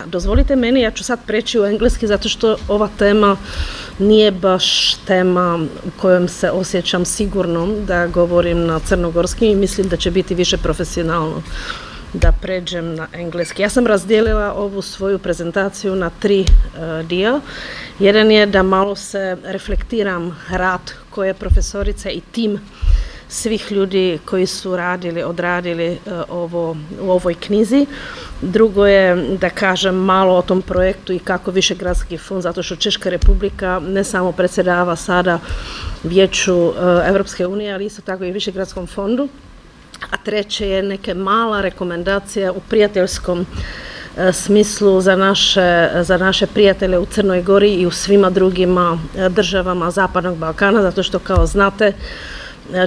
Dozvolite meni, ja ću sad preći u engleski zato što ova tema nije baš tema u kojom se osjećam sigurno da govorim na crnogorskim i mislim da će biti više profesionalno da pređem na engleski. Ja sam razdijelila ovu svoju prezentaciju na 3 dio. Jedan je da malo se reflektiram rad koje profesorice i tim svih ljudi koji su odradili u ovoj knjizi. Drugo je da kažem malo o tom projektu i kako Višegradski fond, zato što Češka republika ne samo predsjedava sada Vijeću Europske unije, ali isto tako i Višegradskom fondu. A treće je neke mala rekomendacija u prijateljskom smislu za naše prijatelje u Crnoj Gori i u svima drugima državama Zapadnog Balkana, zato što kao znate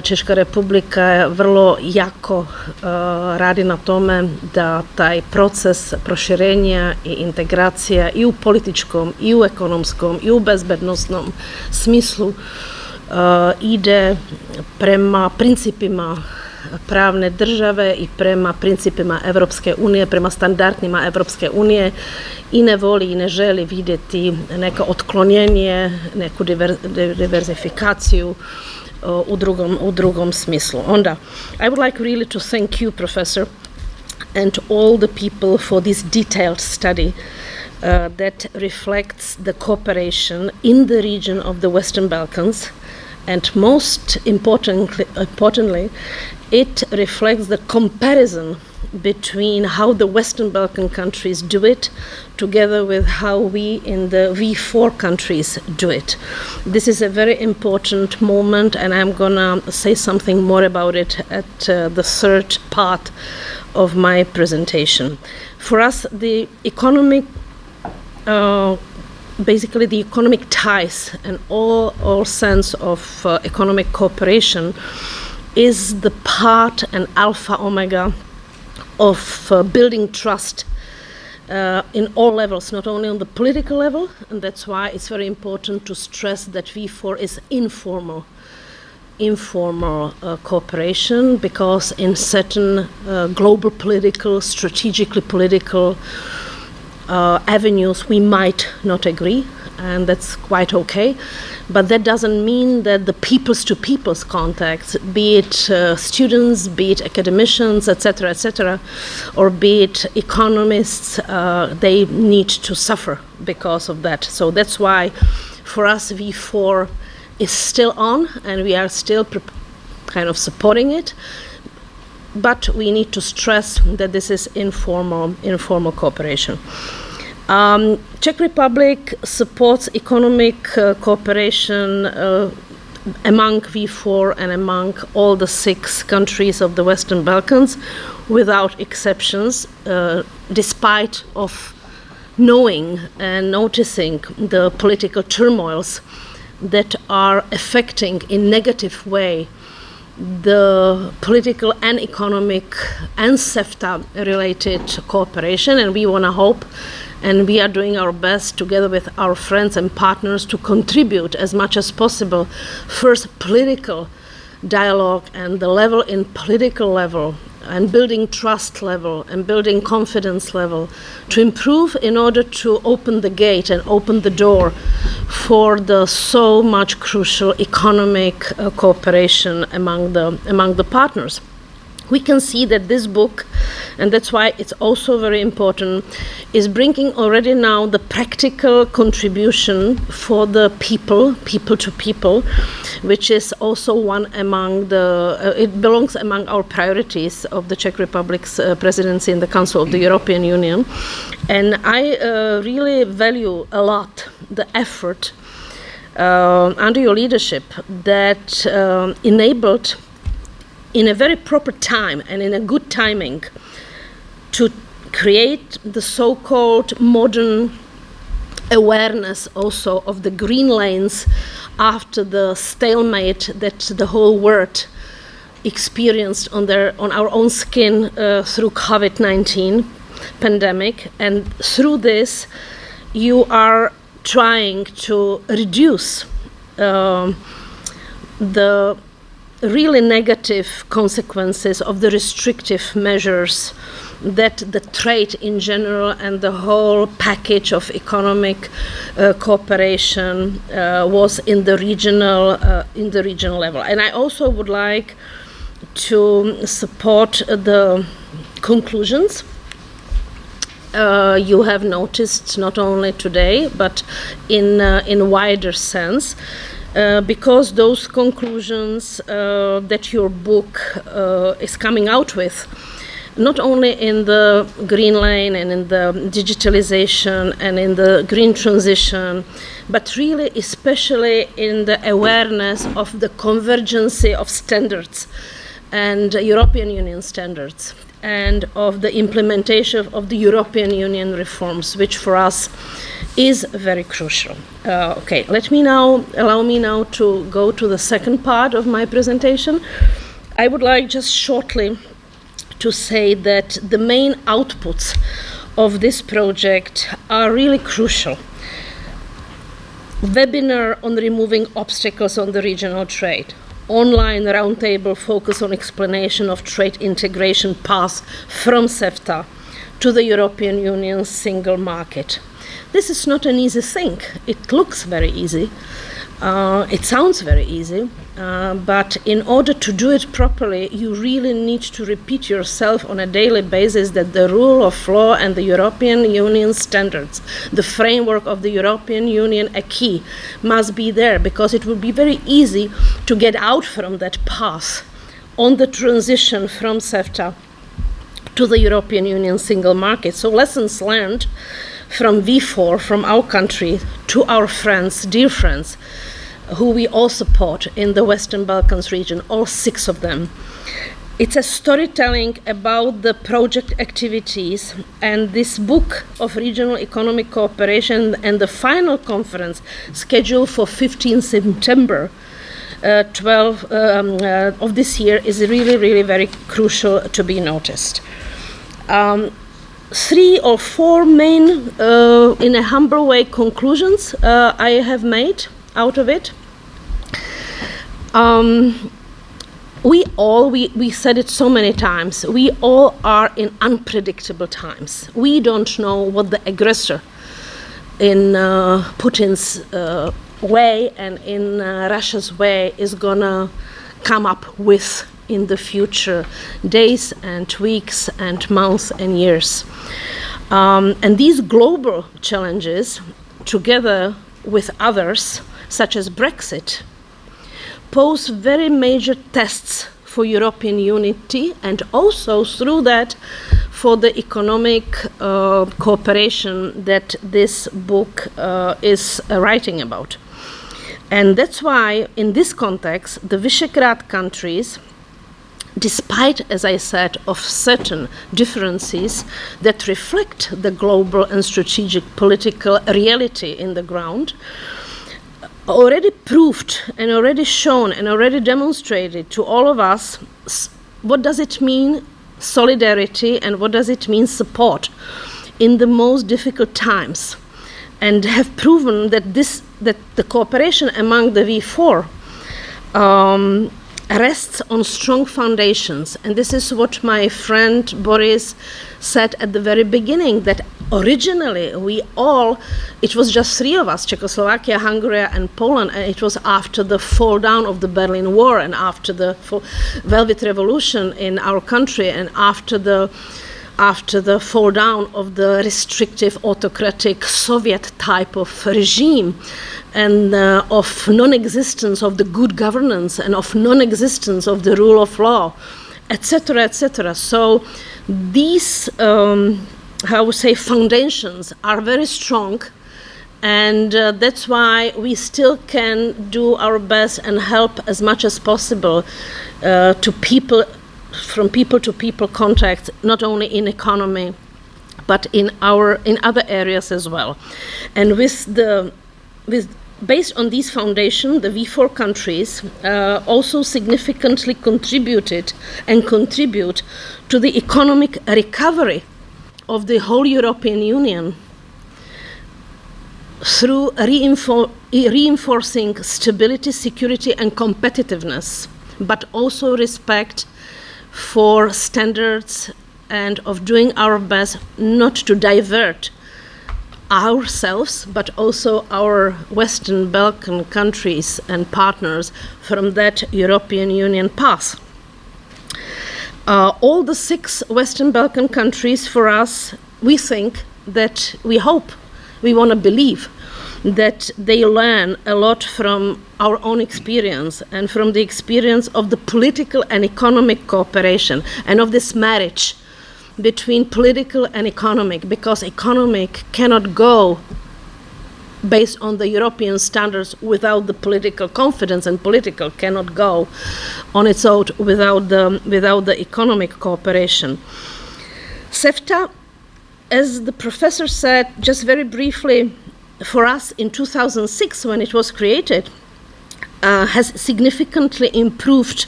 Češka republika vrlo jako radi na tome da taj proces proširenja i integracija i u političkom, i u ekonomskom, i u bezbednosnom smislu ide prema principima pravne države i prema principima Evropske unije, prema standardima Evropske unije i ne voli i ne želi vidjeti neko otklonjenje, neku diverzifikaciju u drugom smislu. Onda, I would like really to thank you, Professor, and all the people for this detailed study that reflects the cooperation in the region of the Western Balkans, and most importantly, it reflects the comparison between how the Western Balkan countries do it together with how we in the V4 countries do it. This is a very important moment, and I'm gonna say something more about it at the third part of my presentation. For us, the economic basically the economic ties and all sense of economic cooperation is the part and alpha omega of building trust in all levels, not only on the political level, and that's why it's very important to stress that V4 is informal cooperation, because in certain global political, strategically political avenues we might not agree, and that's quite okay, but that doesn't mean that the peoples to peoples contacts, be it students, be it academicians, etc., or be it economists, they need to suffer because of that. So that's why for us V4 is still on, and we are still kind of supporting it, but we need to stress that this is informal cooperation. Czech Republic supports economic cooperation among V4 and among all the 6 countries of the Western Balkans without exceptions, despite of knowing and noticing the political turmoils that are affecting in negative way the political and economic and CEFTA-related cooperation, and we want to hope, and we are doing our best together with our friends and partners to contribute as much as possible, first political dialogue and the level in political level, and building trust level and building confidence level to improve in order to open the gate and open the door for the so much crucial economic cooperation among the partners. We can see that this book, and that's why it's also very important, is bringing already now the practical contribution for the people to people, which is also one among it belongs among our priorities of the Czech Republic's presidency in the Council of the European Union. And I really value a lot the effort under your leadership that enabled in a very proper time and in a good timing to create the so-called modern awareness also of the green lanes after the stalemate that the whole world experienced on our own skin through COVID-19 pandemic. And through this you are trying to reduce the really negative consequences of the restrictive measures that the trade in general and the whole package of economic cooperation was in the regional level. And I also would like to support the conclusions you have noticed not only today but in wider sense, because those conclusions that your book is coming out with, not only in the green lane and in the digitalization and in the green transition, but really especially in the awareness of the convergence of standards and European Union standards, and of the implementation of the European Union reforms, which for us is very crucial. Okay, allow me now to go to the second part of my presentation. I would like just shortly to say that the main outputs of this project are really crucial. Webinar on removing obstacles on the regional trade. Online roundtable focus on explanation of trade integration path from CEFTA to the European Union's single market. This is not an easy thing. It looks very easy. It sounds very easy. But in order to do it properly, you really need to repeat yourself on a daily basis that the rule of law and the European Union standards, the framework of the European Union acquis, must be there, because it will be very easy to get out from that path on the transition from CEFTA to the European Union single market. So lessons learned from V4, from our country, to our friends, dear friends, who we all support in the Western Balkans region, all 6 of them. It's a storytelling about the project activities, and this book of regional economic cooperation and the final conference scheduled for 15 September 12 of this year is really, really very crucial to be noticed. 3 or 4 main, in a humble way, conclusions I have made out of it. We said it so many times, we all are in unpredictable times. We don't know what the aggressor in Putin's way and in Russia's way is gonna come up with in the future days and weeks and months and years. And these global challenges, together with others, such as Brexit, pose very major tests for European unity, and also through that for the economic cooperation that this book is writing about. And that's why, in this context, the Visegrad countries, despite, as I said, of certain differences that reflect the global and strategic political reality in the ground, already proved and already shown and already demonstrated to all of us what does it mean solidarity and what does it mean support in the most difficult times, and have proven that the cooperation among the V4 rests on strong foundations. And this is what my friend Boris said at the very beginning, that originally it was just 3 of us, Czechoslovakia, Hungary and Poland, and it was after the fall down of the Berlin Wall and after the Velvet Revolution in our country and after the fall down of the restrictive autocratic Soviet type of regime, and of non-existence of the good governance and of non-existence of the rule of law, etc., etc. So these, foundations are very strong, and that's why we still can do our best and help as much as possible to people, from people to people contacts, not only in economy, but in other areas as well. And based on these foundations, the V4 countries also significantly contributed and contribute to the economic recovery of the whole European Union through reinforcing stability, security and competitiveness, but also respect for standards and of doing our best not to divert ourselves, but also our Western Balkan countries and partners from that European Union path. All the 6 Western Balkan countries, for us, we think that, we hope, we want to believe that they learn a lot from our own experience and from the experience of the political and economic cooperation and of this marriage between political and economic, because economic cannot go based on the European standards without the political confidence, and political cannot go on its own without the economic cooperation. CEFTA, as the professor said, just very briefly, for us in 2006 when it was created, has significantly improved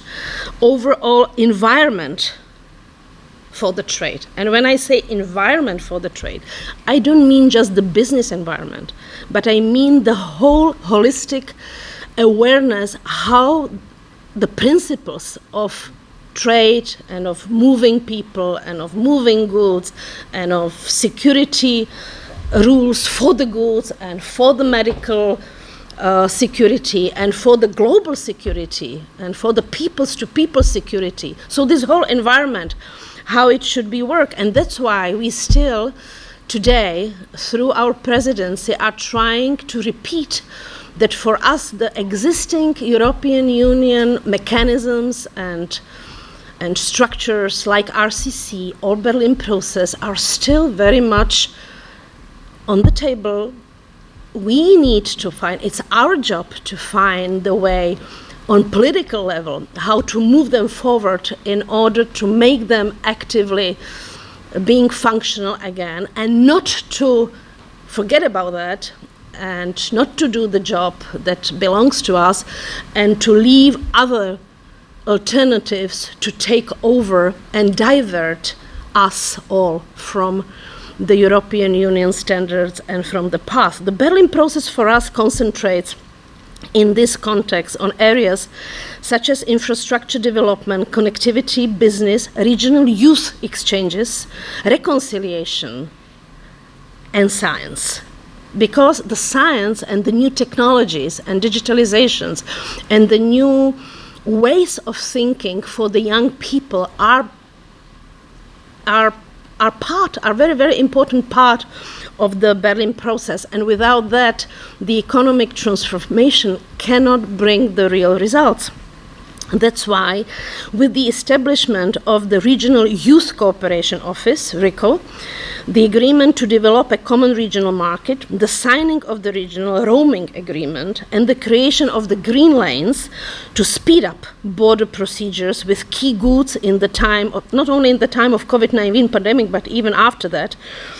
overall environment for the trade. And when I say environment for the trade, I don't mean just the business environment, but I mean the whole holistic awareness how the principles of trade and of moving people and of moving goods and of security rules for the goods and for the medical security and for the global security and for the peoples-to-people security. So this whole environment, how it should be work. And that's why we still today, through our presidency, are trying to repeat that for us the existing European Union mechanisms and structures like RCC or Berlin process are still very much on the table. We need to find, it's our job to find the way on political level, how to move them forward in order to make them actively being functional again, and not to forget about that and not to do the job that belongs to us and to leave other alternatives to take over and divert us all from the European Union standards and from the path. The Berlin process for us concentrates in this context on areas such as infrastructure development, connectivity, business, regional youth exchanges, reconciliation, and science. Because the science and the new technologies and digitalizations and the new ways of thinking for the young people are very, very important part of the Berlin process, and without that, the economic transformation cannot bring the real results. That's why, with the establishment of the Regional Youth Cooperation Office, RICO, the agreement to develop a common regional market, the signing of the regional roaming agreement, and the creation of the green lanes to speed up border procedures with key goods in the time of, not only in the time of COVID-19 pandemic, but even after that,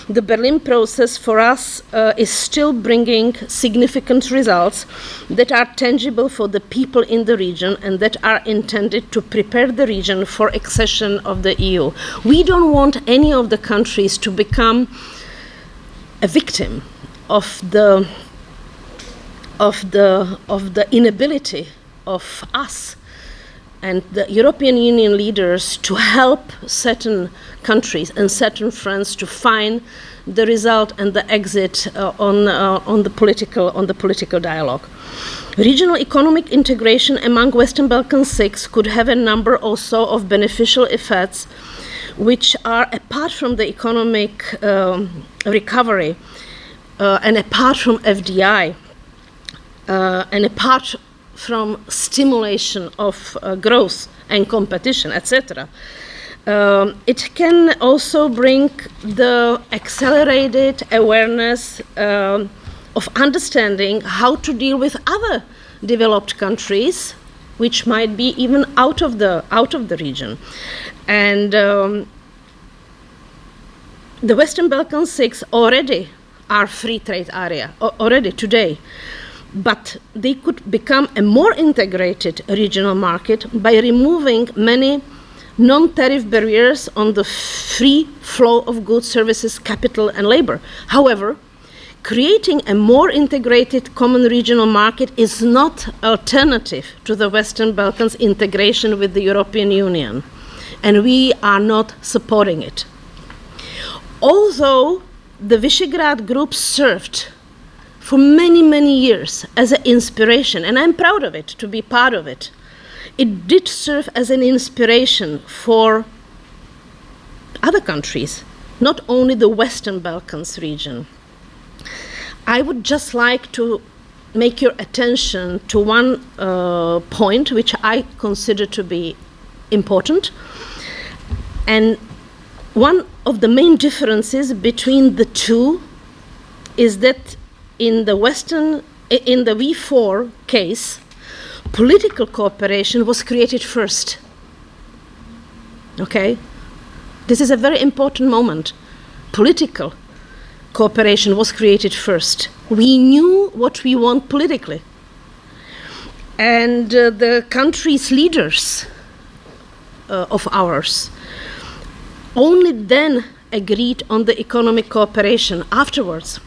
the Berlin process for us is still bringing significant results that are tangible for the people in the region and that are intended to prepare the region for accession of the EU. We don't want any of the countries to become a victim of the inability of us and the European Union leaders to help certain countries and certain friends to find the result and the exit on the political dialogue. Regional economic integration among Western Balkan 6 could have a number also of beneficial effects, which are apart from the economic recovery and apart from FDI and apart from stimulation of growth and competition, etc. It can also bring the accelerated awareness of understanding how to deal with other developed countries, which might be even out of the region. And the Western Balkan 6 already are free trade area, already today. But they could become a more integrated regional market by removing many non-tariff barriers on the free flow of goods, services, capital, and labor. However, creating a more integrated common regional market is not alternative to the Western Balkans integration with the European Union, and we are not supporting it. Although the Visegrad Group served for many, many years as an inspiration, and I'm proud of it, to be part of it, it did serve as an inspiration for other countries, not only the Western Balkans region. I would just like to make your attention to one point which I consider to be important. And one of the main differences between the two is that in the V4 case, political cooperation was created first. Okay? This is a very important moment. Political cooperation was created first. We knew what we want politically. And the country's leaders of ours only then agreed on the economic cooperation afterwards.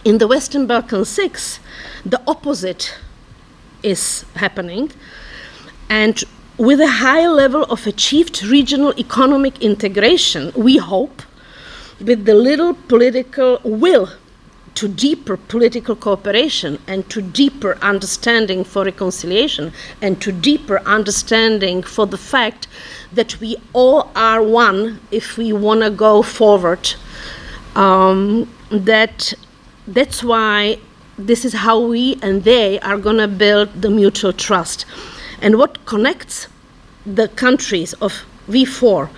In the Western Balkan 6, the opposite is happening, and with a high level of achieved regional economic integration, we hope, with the little political will to deeper political cooperation and to deeper understanding for reconciliation and to deeper understanding for the fact that we all are one if we want to go forward, that's why this is how we and they are going to build the mutual trust. And what connects the countries of V4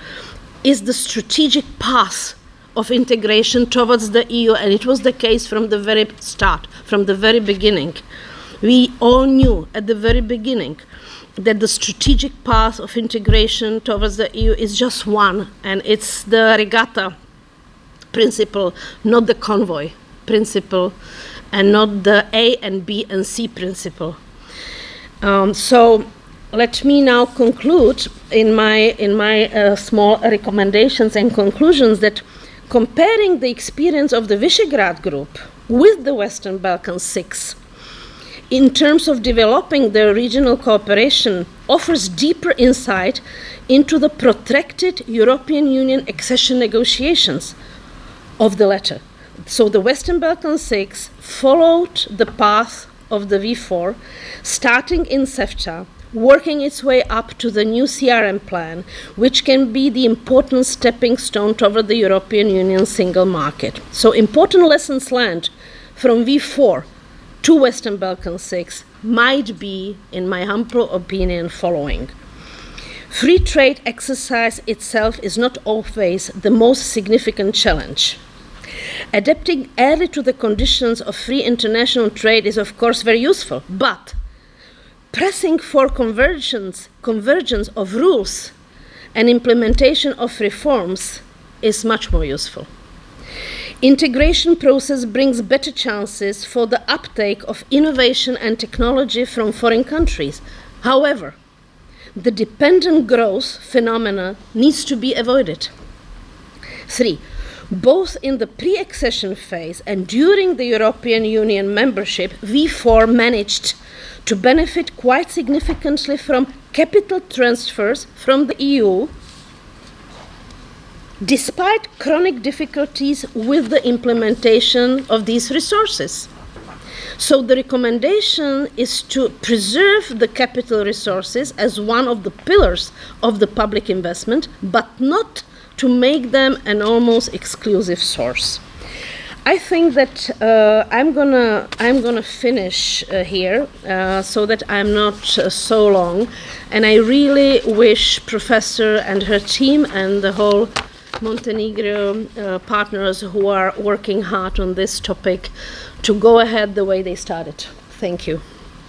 is the strategic path of integration towards the EU, and it was the case from the very start, from the very beginning. We all knew at the very beginning that the strategic path of integration towards the EU is just one, and it's the regatta principle, not the convoy principle, and not the A and B and C principle. So let me now conclude in my small recommendations and conclusions that comparing the experience of the Visegrad Group with the Western Balkan 6 in terms of developing the regional cooperation offers deeper insight into the protracted European Union accession negotiations of the latter. So the Western Balkan 6 followed the path of the V4, starting in CEFTA, working its way up to the new CRM plan, which can be the important stepping stone toward the European Union single market. So important lessons learned from V4 to Western Balkan 6 might be, in my humble opinion, following. Free trade exercise itself is not always the most significant challenge. Adapting early to the conditions of free international trade is of course very useful, but pressing for convergence of rules and implementation of reforms is much more useful. Integration process brings better chances for the uptake of innovation and technology from foreign countries. However, the dependent growth phenomena needs to be avoided. 3. Both in the pre-accession phase and during the European Union membership, V4 managed to benefit quite significantly from capital transfers from the EU, despite chronic difficulties with the implementation of these resources. So the recommendation is to preserve the capital resources as one of the pillars of the public investment, but not to make them an almost exclusive source. I think that I'm gonna finish here so that I'm not so long, and I really wish Professor and her team and the whole Montenegro partners who are working hard on this topic to go ahead the way they started. Thank you.